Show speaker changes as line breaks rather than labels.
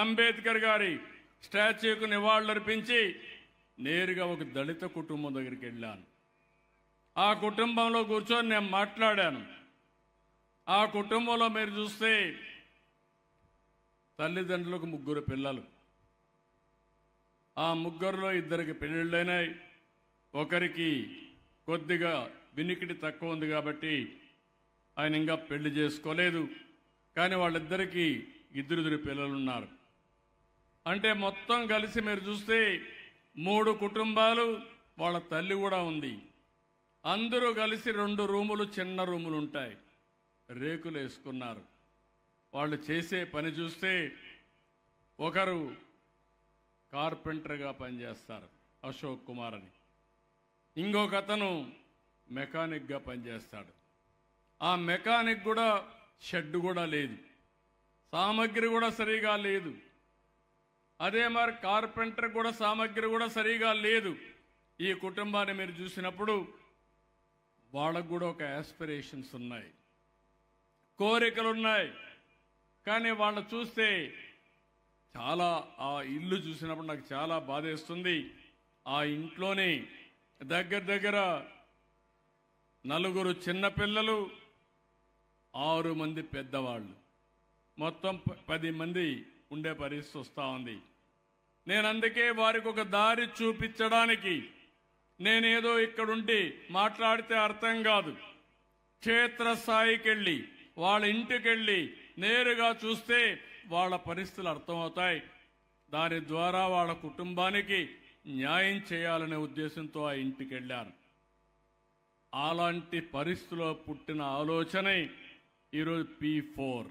అంబేద్కర్ గారి స్టాచ్యూకు నివాళులర్పించి నేరుగా ఒక దళిత కుటుంబం దగ్గరికి వెళ్ళాను. ఆ కుటుంబంలో కూర్చొని నేను మాట్లాడాను. ఆ కుటుంబంలో మీరు చూస్తే తల్లిదండ్రులకు 3 పిల్లలు. ఆ 3లో 2కి పెళ్ళిళ్ళైనాయి. ఒకరికి కొద్దిగా వినికిడి తక్కువ ఉంది కాబట్టి ఆయన ఇంకా పెళ్లి చేసుకోలేదు. కానీ వాళ్ళిద్దరికీ 2 పిల్లలు ఉన్నారు. అంటే మొత్తం కలిసి మీరు చూస్తే 3 కుటుంబాలు, వాళ్ళ తల్లి కూడా ఉంది. అందరూ కలిసి 2 రూములు, చిన్న రూములు ఉంటాయి, రేకులు వేసుకున్నారు. వాళ్ళు చేసే పని చూస్తే ఒకరు కార్పెంటర్గా పనిచేస్తారు, అశోక్ కుమార్ అని. ఇంకొక అతను మెకానిక్గా పనిచేస్తాడు. ఆ మెకానిక్ కూడా షెడ్ కూడా లేదు, సామగ్రి కూడా సరిగా లేదు. అదే మరి కార్పెంటర్ కూడా సామగ్రి కూడా సరిగా లేదు. ఈ కుటుంబాన్ని మీరు చూసినప్పుడు వాళ్ళకు కూడా ఒక యాస్పిరేషన్స్ ఉన్నాయి, కోరికలు ఉన్నాయి. కానీ వాళ్ళు చూస్తే చాలా, ఆ ఇల్లు చూసినప్పుడు నాకు చాలా బాధేస్తుంది. ఆ ఇంట్లోనే దగ్గర 4 చిన్నపిల్లలు, 6 మంది పెద్దవాళ్ళు, మొత్తం 10 మంది ఉండే పరిస్థితి వస్తూ ఉంది. నేను అందుకే వారికి ఒక దారి చూపించడానికి నేనేదో ఇక్కడుండి మాట్లాడితే అర్థం కాదు. క్షేత్రస్థాయికి వెళ్ళి వాళ్ళ ఇంటికి వెళ్ళి నేరుగా చూస్తే వాళ్ళ పరిస్థితులు అర్థమవుతాయి. దాని ద్వారా వాళ్ళ కుటుంబానికి న్యాయం చేయాలనే ఉద్దేశంతో ఆ ఇంటికి వెళ్ళాను. అలాంటి పరిస్థితిలో పుట్టిన ఆలోచనే ఈరోజు P4.